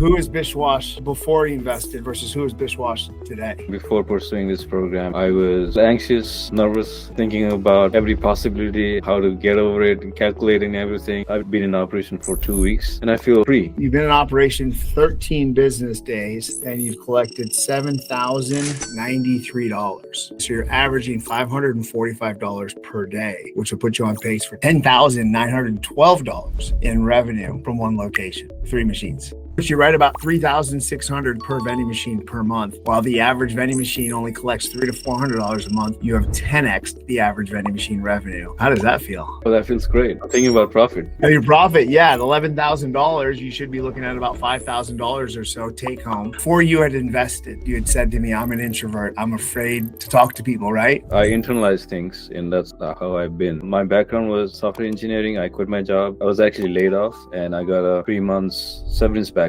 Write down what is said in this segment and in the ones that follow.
Who is Bishwas before he invested versus who is Bishwas today? Before pursuing this program, I was anxious, nervous, thinking about every possibility, how to get over it, calculating everything. I've been in operation for 2 weeks and I feel free. You've been in operation 13 business days and you've collected $7,093. So you're averaging $545 per day, which will put you on pace for $10,912 in revenue from one location, 3 machines. But you write about $3,600 per vending machine per month, while the average vending machine only collects $300 to $400 a month. You have 10x the average vending machine revenue. How does that feel? Well, that feels great. I'm thinking about profit. Now your profit, yeah, at $11,000, you should be looking at about $5,000 or so take home. Before you had invested, you had said to me, I'm an introvert. I'm afraid to talk to people, right? I internalize things, and that's how I've been. My background was software engineering. I quit my job. I was actually laid off, and I got a 3 months severance package,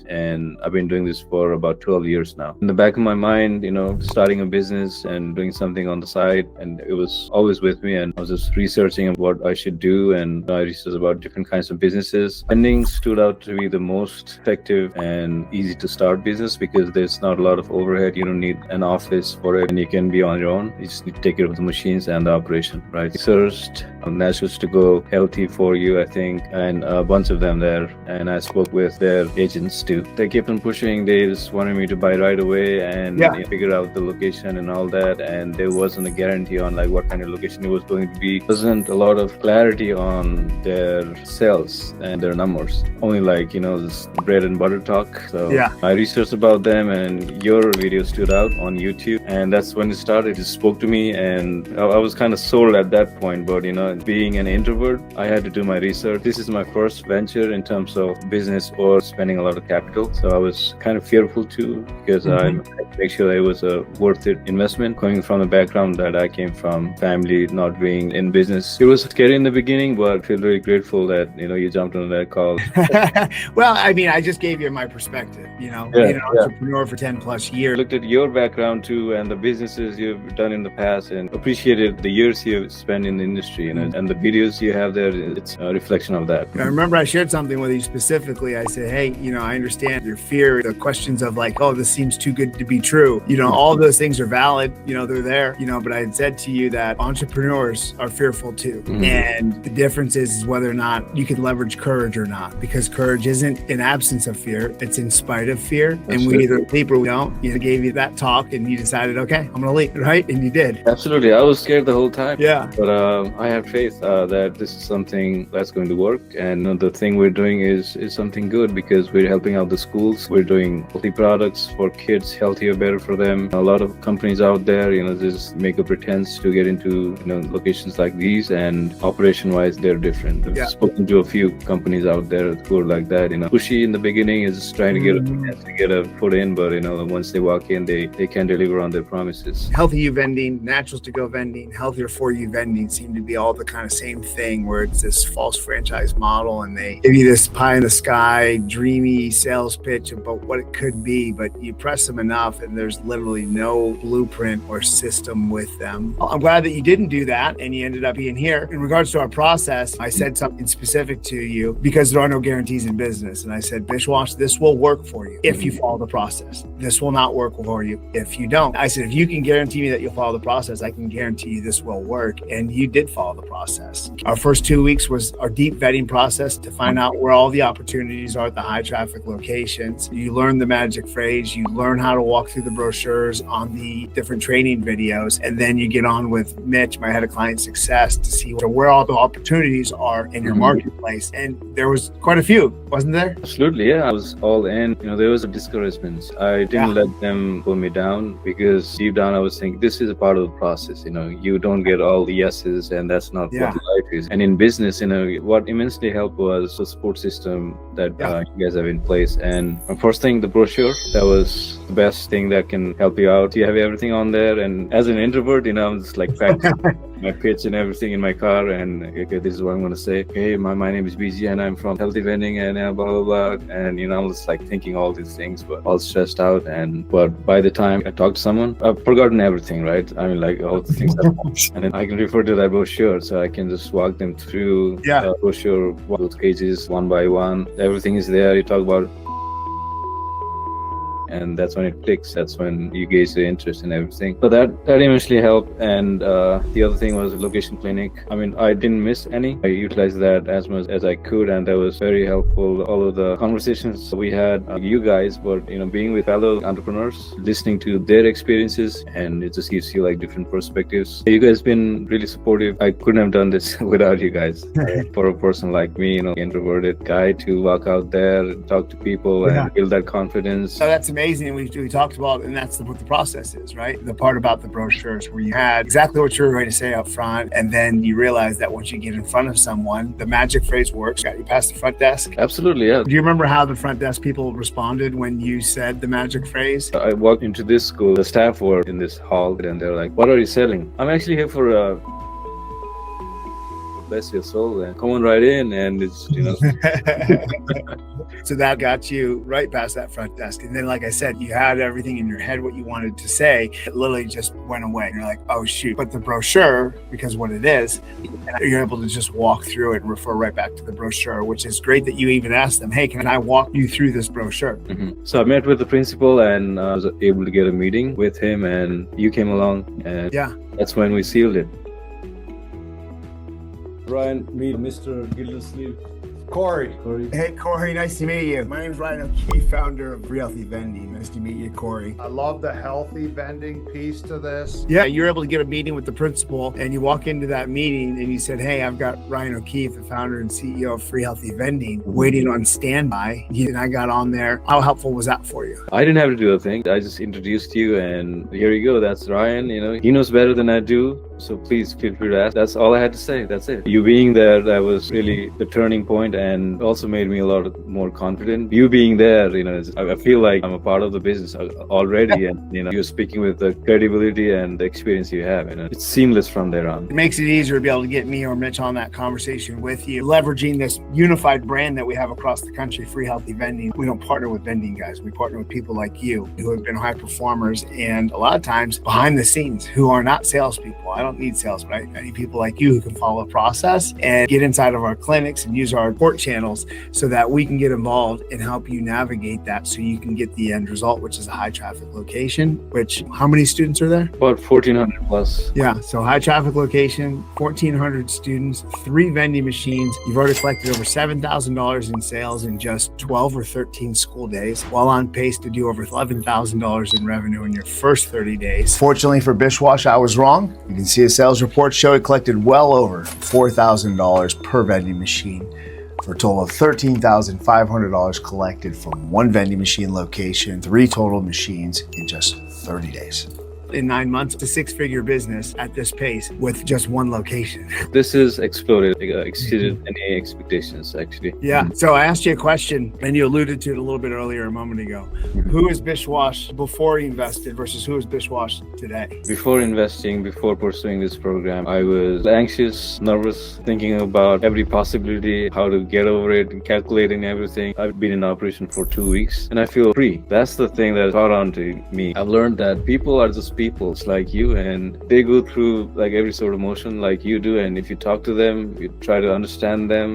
and I've been doing this for about 12 years now. In the back of my mind, starting a business and doing something on the side, and it was always with me, and I was just researching what I should do, and I researched about different kinds of businesses. Vending stood out to be the most effective and easy to start business because there's not a lot of overhead. You don't need an office for it, and you can be on your own. You just need to take care of the machines and the operation, right? Searched Naturals to Go Healthy for You, I think, and a bunch of them there, and I spoke with their agents too. They kept on pushing. They just wanted me to buy right away and figure out the location and all that, and there wasn't a guarantee on like what kind of location it was going to be. There wasn't a lot of clarity on their sales and their numbers, only like this bread and butter talk. So I researched about them, and your video stood out on YouTube, and that's when it started. It spoke to me, and I was kind of sold at that point. But being an introvert, I had to do my research. This is my first venture in terms of business or spending a lot of capital, so I was kind of fearful too, because I had to make sure that it was a worth it investment. Coming from the background that I came from, family not being in business, it was scary in the beginning, but I feel very grateful that you jumped on that call. Well, I mean, I just gave you my perspective. Being an entrepreneur for 10 plus years. Looked at your background too, and the businesses you've done in the past, and appreciated the years you've spent in the industry, and the videos you have there. It's a reflection of that. I remember I shared something with you specifically. I said, hey, I understand your fear, the questions of like, oh, this seems too good to be true. All those things are valid, they're there, but I had said to you that entrepreneurs are fearful too. And the difference is whether or not you can leverage courage or not, because courage isn't in absence of fear, it's in spite of fear. And we either leap or we don't. Gave you that talk and you decided, okay, I'm going to leap, right? And you did. Absolutely. I was scared the whole time. Yeah. But I have faith that this is something that's going to work. And the thing we're doing is something good, because we're helping out the schools. We're doing healthy products for kids, healthier, better for them. A lot of companies out there, just make a pretense to get into, locations like these, and operation-wise, they're different. I've spoken to a few companies out there who are like that. Pushy in the beginning is just trying to get a foot in, but once they walk in, they can deliver on their promises. Healthy You Vending, Naturals to Go Vending, Healthier for You Vending seem to be all the kind of same thing, where it's this false franchise model, and they give you this pie in the sky, dreamy sales pitch about what it could be, but you press them enough and there's literally no blueprint or system with them. I'm glad that you didn't do that and you ended up being here. In regards to our process, I said something specific to you, because there are no guarantees in business. And I said, Bishwas, this will work for you if you follow the process. This will not work for you if you don't. I said, if you can guarantee me that you'll follow the process, I can guarantee you this will work. And you did follow the process. Our first 2 weeks was our deep vetting process to find out where all the opportunities are at the high traffic locations. You learn the magic phrase, you learn how to walk through the brochures on the different training videos, and then you get on with Mitch, my head of client success, to see where all the opportunities are in your marketplace. And there was quite a few, wasn't there? Absolutely, yeah. I was all in. There was a discouragement. I didn't let them pull me down, because deep down I was thinking, this is a part of the process. You don't get all the yeses, and that's not what life is. And in business, what immensely helped was the support system that you guys have in place. And first thing, the brochure, that was the best thing that can help you out. You have everything on there, and as an introvert, I'm just like practicing my pitch and everything in my car, and okay, this is what I'm going to say. Hey, my name is BG, and I'm from Healthy Vending, and blah blah blah. And I'm just like thinking all these things, but all stressed out. But by the time I talk to someone, I've forgotten everything, right? Like all the things and then I can refer to that brochure, so I can just walk them through the brochure, those pages one by one. Everything is there. You talk about and that's when it clicks. That's when you gauge the interest in everything. So that eventually helped. And the other thing was location clinic. I mean, I didn't miss any. I utilized that as much as I could, and that was very helpful. All of the conversations we had, you guys, but being with fellow entrepreneurs, listening to their experiences, and it just gives you like different perspectives. You guys been really supportive. I couldn't have done this without you guys. For a person like me, introverted guy, to walk out there, talk to people, and build that confidence. So that's amazing. We talked about, and that's what the process is, right? The part about the brochures where you had exactly what you were going to say up front, and then you realize that once you get in front of someone, the magic phrase works. Got you past the front desk? Absolutely, yeah. Do you remember how the front desk people responded when you said the magic phrase? I walked into this school, the staff were in this hall, and they're like, "What are you selling?" "I'm actually here for bless your soul, and come on right in." And it's So that got you right past that front desk. And then, like I said, you had everything in your head, what you wanted to say. It literally just went away. And you're like, oh, shoot. But the brochure, because what it is, you're able to just walk through it and refer right back to the brochure, which is great that you even asked them, hey, can I walk you through this brochure? Mm-hmm. So I met with the principal, and I was able to get a meeting with him, and you came along, and that's when we sealed it. Ryan, meet Mr. Gildersleeve. Corey. Hey, Corey, nice to meet you. My name is Ryan O'Keefe, founder of Free Healthy Vending. Nice to meet you, Corey. I love the healthy vending piece to this. Yeah, you're able to get a meeting with the principal, and you walk into that meeting and you said, hey, I've got Ryan O'Keefe, the founder and CEO of Free Healthy Vending, waiting on standby. And I got on there. How helpful was that for you? I didn't have to do a thing. I just introduced you, and here you go. That's Ryan. He knows better than I do. So please feel free to ask. That's all I had to say. That's it. You being there, that was really the turning point, and also made me a lot more confident. You being there, I feel like I'm a part of the business already, and you're speaking with the credibility and the experience you have. It's seamless from there on. It makes it easier to be able to get me or Mitch on that conversation with you, leveraging this unified brand that we have across the country, Free Healthy Vending. We don't partner with vending guys. We partner with people like you who have been high performers, and a lot of times behind the scenes, who are not salespeople. I don't need sales, but I need people like you who can follow a process and get inside of our clinics and use our support channels so that we can get involved and help you navigate that so you can get the end result, which is a high traffic location. Which, how many students are there? About 1,400 plus. Yeah, so high traffic location, 1,400 students, 3 vending machines. You've already collected over $7,000 in sales in just 12 or 13 school days, while on pace to do over $11,000 in revenue in your first 30 days. Fortunately for Bishwas, I was wrong. You can see a sales report show it collected well over $4,000 per vending machine, for a total of $13,500 collected from 1 vending machine location, 3 total machines in just 30 days. In 9 months, it's a 6-figure business at this pace with just 1 location. This is exploded, exceeded any expectations, actually. Yeah. So I asked you a question, and you alluded to it a little bit earlier a moment ago. Who is Bishwas before he invested versus who is Bishwas today? Before investing, before pursuing this program, I was anxious, nervous, thinking about every possibility, how to get over it, and calculating everything. I've been in operation for 2 weeks, and I feel free. That's the thing that caught on to me. I've learned that people are just people like you, and they go through like every sort of emotion like you do, and if you talk to them, you try to understand them.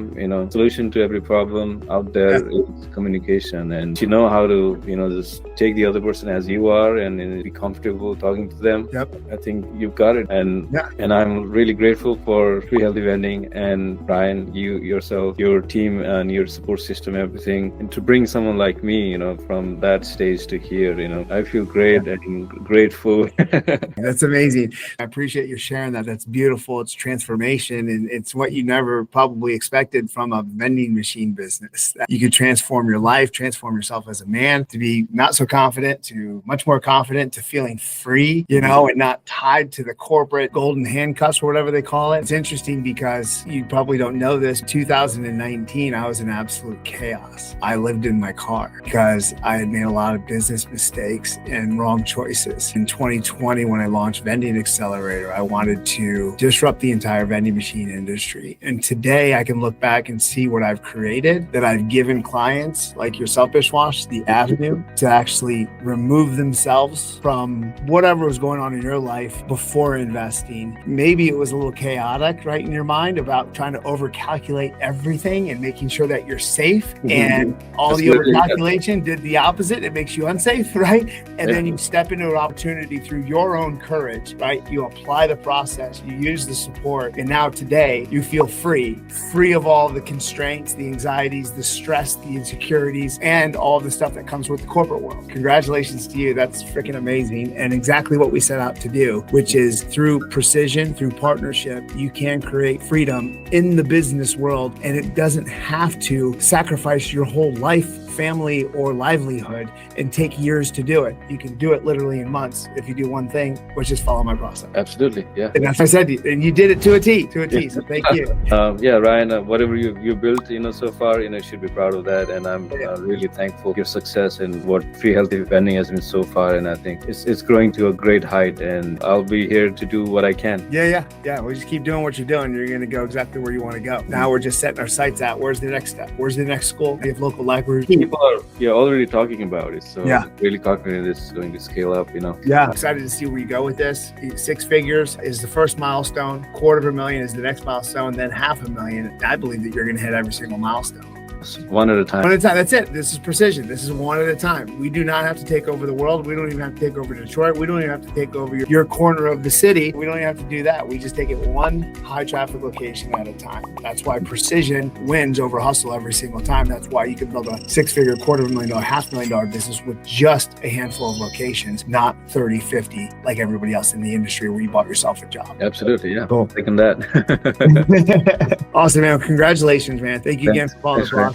Solution to every problem out there is communication, and you know how to just take the other person as you are and be comfortable talking to them. I think you've got it, and I'm really grateful for Free Healthy Vending and Ryan, you yourself, your team, and your support system, everything, and to bring someone like me from that stage to here. I feel great and grateful. That's amazing. I appreciate you sharing that. That's beautiful. It's transformation, and it's what you never probably expected from a vending machine business. That you could transform your life, transform yourself as a man, to be not so confident to much more confident, to feeling free, and not tied to the corporate golden handcuffs or whatever they call it. It's interesting because you probably don't know this. 2019, I was in absolute chaos. I lived in my car because I had made a lot of business mistakes and wrong choices. In 2020, 2020 when I launched Vending Accelerator. I wanted to disrupt the entire vending machine industry. And today I can look back and see what I've created, that I've given clients like yourself, Bishwas, the avenue to actually remove themselves from whatever was going on in your life before investing. Maybe it was a little chaotic, right, in your mind about trying to overcalculate everything and making sure that you're safe. And all the overcalculation did the opposite. It makes you unsafe, right? And then you step into an opportunity through your own courage, right? You apply the process, you use the support, and now today you feel free of all the constraints, the anxieties, the stress, the insecurities, and all the stuff that comes with the corporate world. Congratulations to you. That's freaking amazing. And exactly what we set out to do, which is through precision, through partnership, you can create freedom in the business world, and it doesn't have to sacrifice your whole life, family, or livelihood and take years to do it. You can do it literally in months if you do one thing, which is follow my process. Absolutely, yeah. And that's what I said, and you did it to a T. So thank you. Yeah, Ryan, whatever you built, so far, you should be proud of that. And I'm really thankful for your success and what Free Healthy Vending has been so far. And I think it's growing to a great height, and I'll be here to do what I can. Yeah. We just keep doing what you're doing. You're going to go exactly where you want to go. Now we're just setting our sights out. Where's the next step? Where's the next school? We have local libraries. People are already talking about it. So really confident this is going to scale up, Yeah. Excited to see where you go with this. 6 figures is the first milestone. $250,000 is the next milestone. Then $500,000. I believe that you're going to hit every single milestone. One at a time. One at a time. That's it. This is precision. This is one at a time. We do not have to take over the world. We don't even have to take over Detroit. We don't even have to take over your corner of the city. We don't even have to do that. We just take it one high traffic location at a time. That's why precision wins over hustle every single time. That's why you can build a 6-figure, $250,000, $500,000 business with just a handful of locations, not 30, 50, like everybody else in the industry where you bought yourself a job. Absolutely. Yeah. Cool. Taking that. Awesome, man. Congratulations, man. Thank you again for following us.